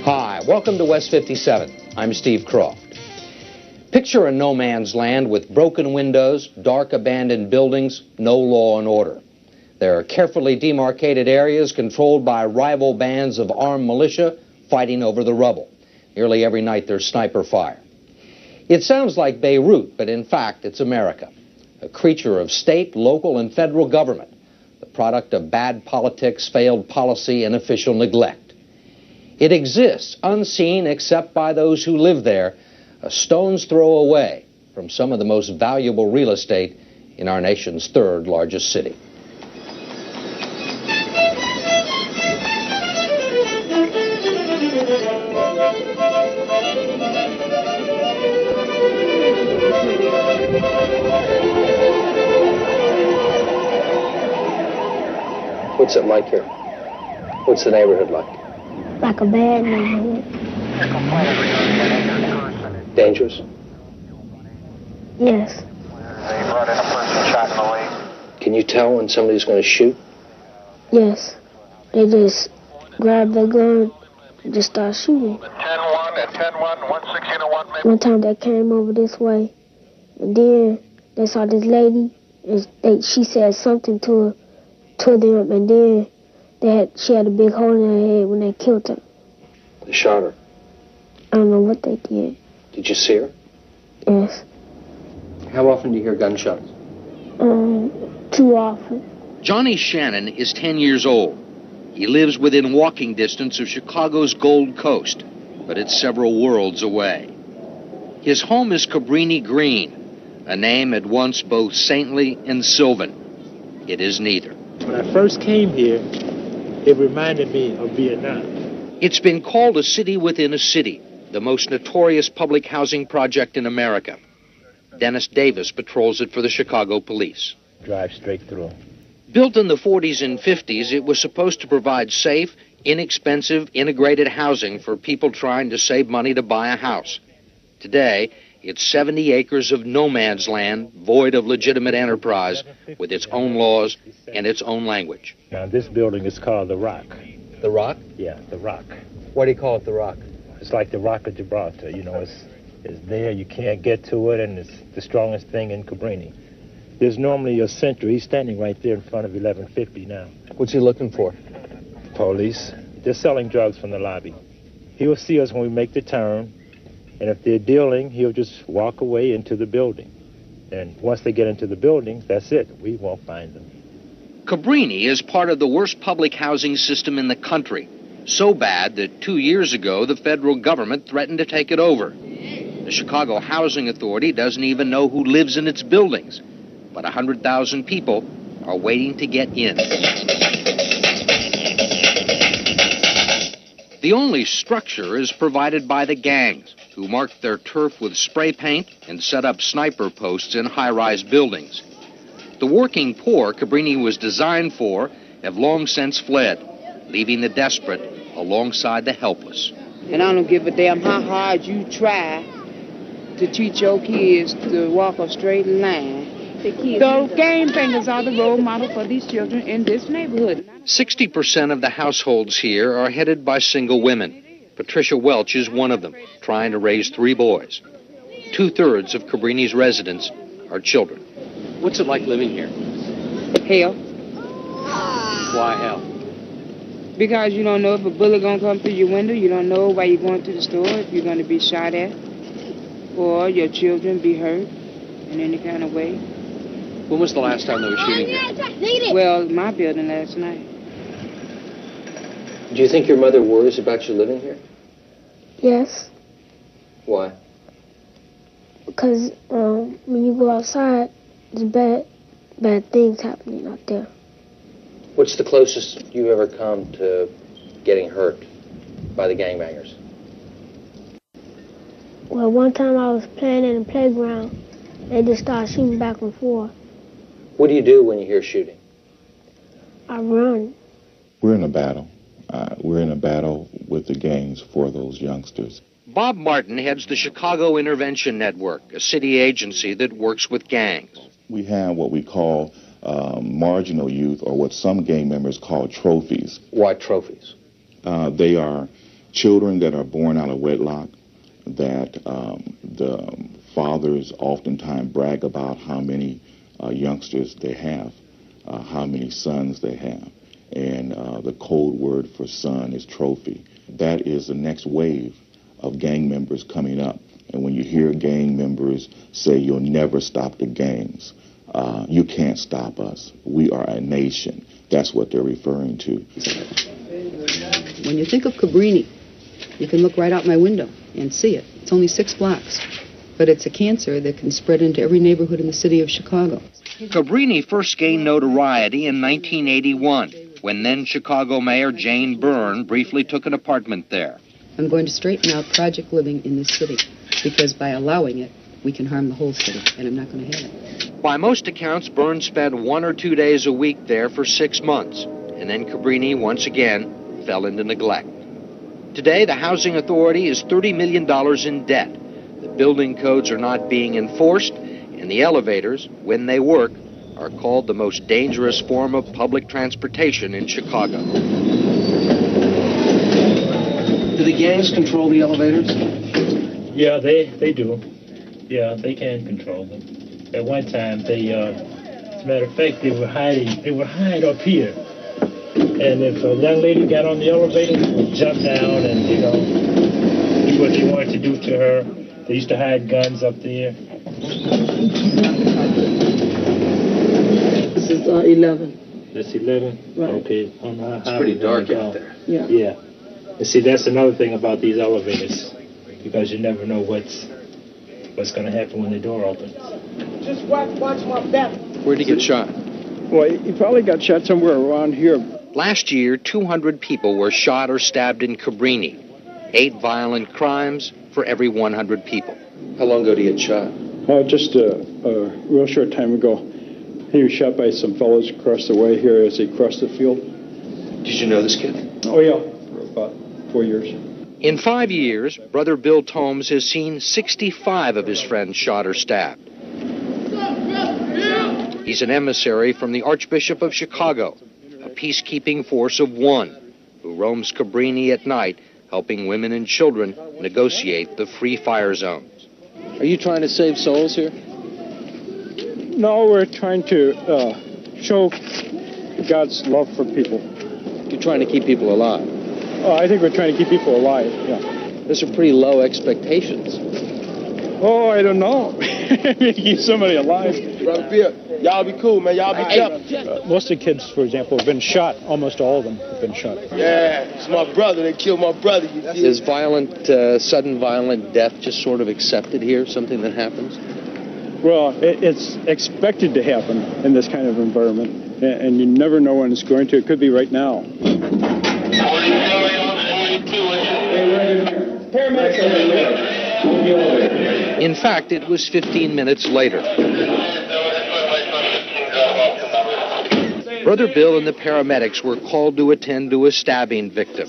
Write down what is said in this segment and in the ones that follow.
Hi, welcome to West 57. I'm Steve Croft. Picture a no man's land with broken windows, dark abandoned buildings, no law and order. There are carefully demarcated areas controlled by rival bands of armed militia fighting over the rubble. Nearly every night there's sniper fire. It sounds like Beirut, but in fact it's America, a creature of state, local, and federal government, the product of bad politics, failed policy, and official neglect. It exists unseen except by those who live there, a stone's throw away from some of the most valuable real estate in our nation's third largest city. What's it like here? What's the neighborhood like? Like a bad neighborhood. Dangerous? Yes. They brought in a person shot in the leg. Can you tell when somebody's going to shoot? Yes. They just grab their gun and just start shooting. 10-1 at 10-1, 116-1. One time they came over this way, and then they saw this lady, and she said something to them, and then she had a big hole in her head when they killed her. They shot her. I don't know what they did. Did you see her? Yes. How often do you hear gunshots? Too often. Johnny Shannon is 10 years old. He lives within walking distance of Chicago's Gold Coast, but it's several worlds away. His home is Cabrini-Green, a name at once both saintly and sylvan. It is neither. When I first came here, it reminded me of Vietnam. It's been called a city within a city, the most notorious public housing project in America. Dennis Davis patrols it for the Chicago police. Drive straight through. Built in the 40s and 50s, it was supposed to provide safe, inexpensive, integrated housing for people trying to save money to buy a house. Today, it's 70 acres of no man's land, void of legitimate enterprise, with its own laws and its own language. Now, this building is called The Rock. The Rock? Yeah, The Rock. Why do you call it The Rock? It's like the Rock of Gibraltar. You know, it's there, you can't get to it, and it's the strongest thing in Cabrini. There's normally a sentry. He's standing right there in front of 1150 now. What's he looking for? Police. They're selling drugs from the lobby. He'll see us when we make the turn, and if they're dealing, he'll just walk away into the building. And once they get into the building, that's it. We won't find them. Cabrini is part of the worst public housing system in the country. So bad that 2 years ago, the federal government threatened to take it over. The Chicago Housing Authority doesn't even know who lives in its buildings, but 100,000 people are waiting to get in. The only structure is provided by the gangs, who mark their turf with spray paint and set up sniper posts in high-rise buildings. The working poor Cabrini was designed for have long since fled, leaving the desperate alongside the helpless. And I don't give a damn how hard you try to teach your kids to walk a straight line. The game bangers are the role model for these children in this neighborhood. 60% of the households here are headed by single women. Patricia Welch is one of them, trying to raise 3 boys. 2/3 of Cabrini's residents are children. What's it like living here? Hell. Why hell? Because you don't know if a bullet gonna come through your window. You don't know why you're going to the store, if you're gonna be shot at, or your children be hurt in any kind of way. When was the last time they were shooting here? Well, my building last night. Do you think your mother worries about you living here? Yes. Why? Because when you go outside, there's bad things happening out there. What's the closest you ever come to getting hurt by the gangbangers? Well, one time I was playing in the playground. They just started shooting back and forth. What do you do when you hear shooting? I run. We're in a battle. We're in a battle with the gangs for those youngsters. Bob Martin heads the Chicago Intervention Network, a city agency that works with gangs. We have what we call marginal youth, or what some gang members call trophies. Why trophies? They are children that are born out of wedlock, that the fathers oftentimes brag about how many youngsters they have, how many sons they have. And the code word for son is trophy. That is the next wave of gang members coming up. And when you hear gang members say, "You'll never stop the gangs," you can't stop us. We are a nation. That's what they're referring to. When you think of Cabrini, you can look right out my window and see it. It's only 6 blocks. But it's a cancer that can spread into every neighborhood in the city of Chicago. Cabrini first gained notoriety in 1981, when then Chicago Mayor Jane Byrne briefly took an apartment there. I'm going to straighten out project living in this city, because by allowing it, we can harm the whole city, and I'm not going to have it. By most accounts, Byrne spent 1 or 2 days a week there for 6 months, and then Cabrini once again fell into neglect. Today, the housing authority is $30 million in debt. The building codes are not being enforced, and the elevators, when they work, are called the most dangerous form of public transportation in Chicago. Do the gangs control the elevators? Yeah, they do. Yeah, they can control them. At one time, they, as a matter of fact, they would hide up here. And if a young lady got on the elevator, they would jump down and, do what they wanted to do to her. They used to hide guns up there. This is 11. That's 11? Right. Okay. It's pretty dark out there. Yeah. Yeah. And see, that's another thing about these elevators, because you never know what's going to happen when the door opens. Just watch my back. Where'd he get shot? Well, he probably got shot somewhere around here. Last year, 200 people were shot or stabbed in Cabrini. 8 violent crimes for every 100 people. How long ago did he get shot? Oh, just a real short time ago. He was shot by some fellows across the way here as he crossed the field. Did you know this kid? Oh, yeah, for about 4 years. In 5 years, Brother Bill Tomes has seen 65 of his friends shot or stabbed. He's an emissary from the Archbishop of Chicago, a peacekeeping force of 1 who roams Cabrini at night, helping women and children negotiate the free fire zones. Are you trying to save souls here? No, we're trying to show God's love for people. You're trying to keep people alive. Oh, I think we're trying to keep people alive, yeah. Those are pretty low expectations. Oh, I don't know. Keep somebody alive. Brother Bill, y'all be cool, man. Y'all be careful. Most of the kids, for example, have been shot. Almost all of them have been shot. Yeah, it's my brother. They killed my brother. Is sudden violent death just sort of accepted here, something that happens? Well, it's expected to happen in this kind of environment, and you never know when it's going to. It could be right now. In fact, it was 15 minutes later. Brother Bill and the paramedics were called to attend to a stabbing victim.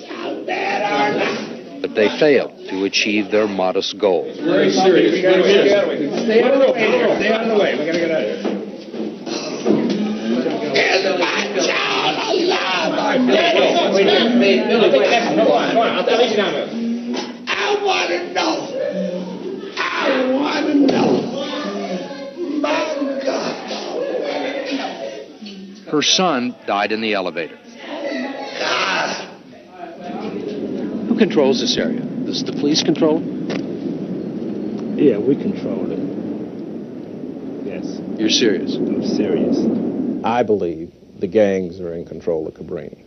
But they failed to achieve their modest goal. Very serious. Stay out of the way. Stay out of the way. We gotta get out of here. Is my child alive? I want to know. I want to know. My God. Her son died in the elevator. Who controls this area? Does the police control it? Yeah, we control it. Yes. You're serious? I'm serious. I believe the gangs are in control of Cabrini.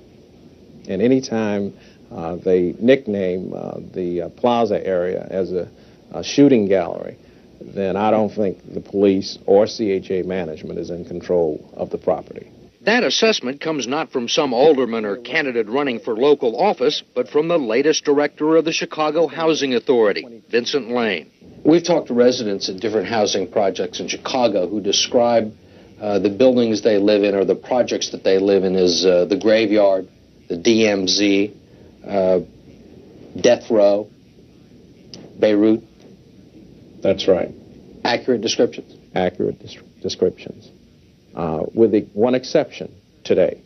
And anytime they nickname the plaza area as a shooting gallery, then I don't think the police or CHA management is in control of the property. That assessment comes not from some alderman or candidate running for local office, but from the latest director of the Chicago Housing Authority, Vincent Lane. We've talked to residents at different housing projects in Chicago who describe the buildings they live in or the projects that they live in as the graveyard, the DMZ, death row, Beirut. That's right. Accurate descriptions? Accurate descriptions. With the one exception today,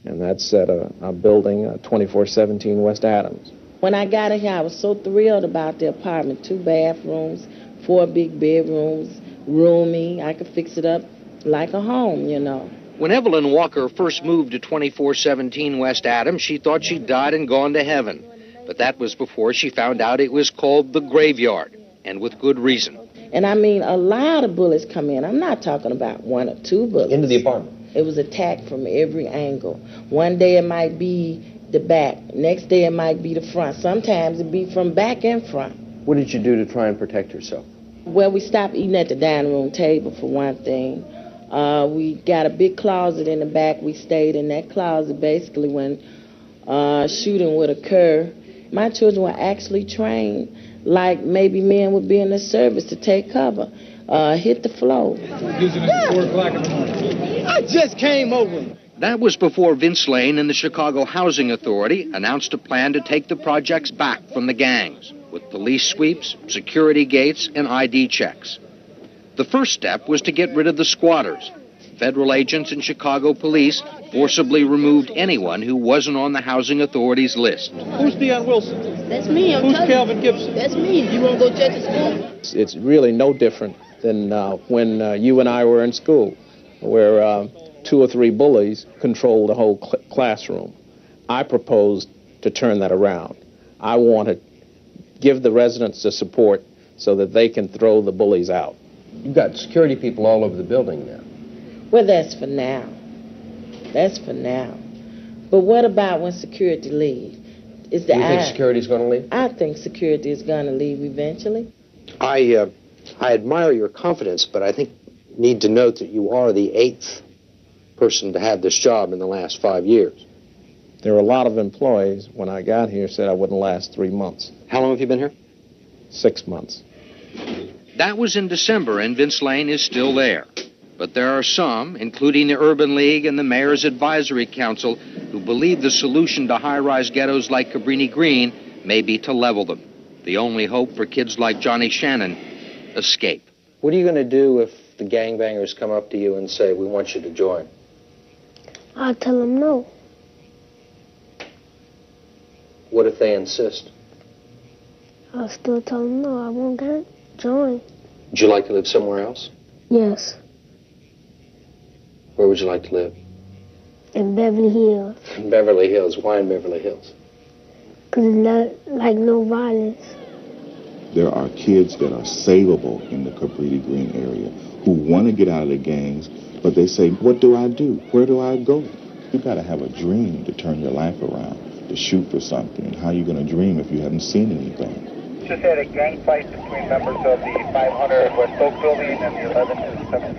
and that's at a building, 2417 West Adams, When I got in here, I was so thrilled about the apartment. 2 bathrooms, 4 big bedrooms, roomy. I could fix it up like a home, you know. When Evelyn Walker first moved to 2417 West Adams, she thought she'd died and gone to heaven. But that was before she found out it was called the graveyard, and with good reason. And I mean, a lot of bullets come in. I'm not talking about 1 or 2 bullets. Into the apartment? It was attacked from every angle. One day it might be the back. Next day it might be the front. Sometimes it'd be from back and front. What did you do to try and protect yourself? Well, we stopped eating at the dining room table, for one thing. We got a big closet in the back. We stayed in that closet basically when shooting would occur. My children were actually trained like maybe men would be in the service to take cover, hit the floor. Using it at 4 o'clock in the morning. I just came over. That was before Vince Lane and the Chicago Housing Authority announced a plan to take the projects back from the gangs, with police sweeps, security gates, and ID checks. The first step was to get rid of the squatters. Federal agents and Chicago police forcibly removed anyone who wasn't on the Housing Authority's list. Who's Deion Wilson? That's me. Who's Calvin Gibson? That's me. You want to go check the school? It's really no different than when you and I were in school, where 2 or 3 bullies controlled the whole classroom. I proposed to turn that around. I want to give the residents the support so that they can throw the bullies out. You've got security people all over the building now. Well, that's for now. That's for now. But what about when security leaves? Do you think security's going to leave? I think security is going to leave eventually. I admire your confidence, but I think you need to note that you are the 8th person to have this job in the last 5 years. There were a lot of employees when I got here said I wouldn't last 3 months. How long have you been here? 6 months. That was in December, and Vince Lane is still there. But there are some, including the Urban League and the Mayor's Advisory Council, who believe the solution to high-rise ghettos like Cabrini-Green may be to level them. The only hope for kids like Johnny Shannon, escape. What are you going to do if the gangbangers come up to you and say, we want you to join? I'll tell them no. What if they insist? I'll still tell them no. I won't join. Would you like to live somewhere else? Yes. Where would you like to live? In Beverly Hills. In Beverly Hills. Why in Beverly Hills? Because it's like no violence. There are kids that are savable in the Cabrini-Green area who want to get out of the gangs, but they say, what do I do? Where do I go? You got to have a dream to turn your life around, to shoot for something. And how are you going to dream if you haven't seen anything? Just had a gang fight between members of the 500 West Oak building and the 11 to 17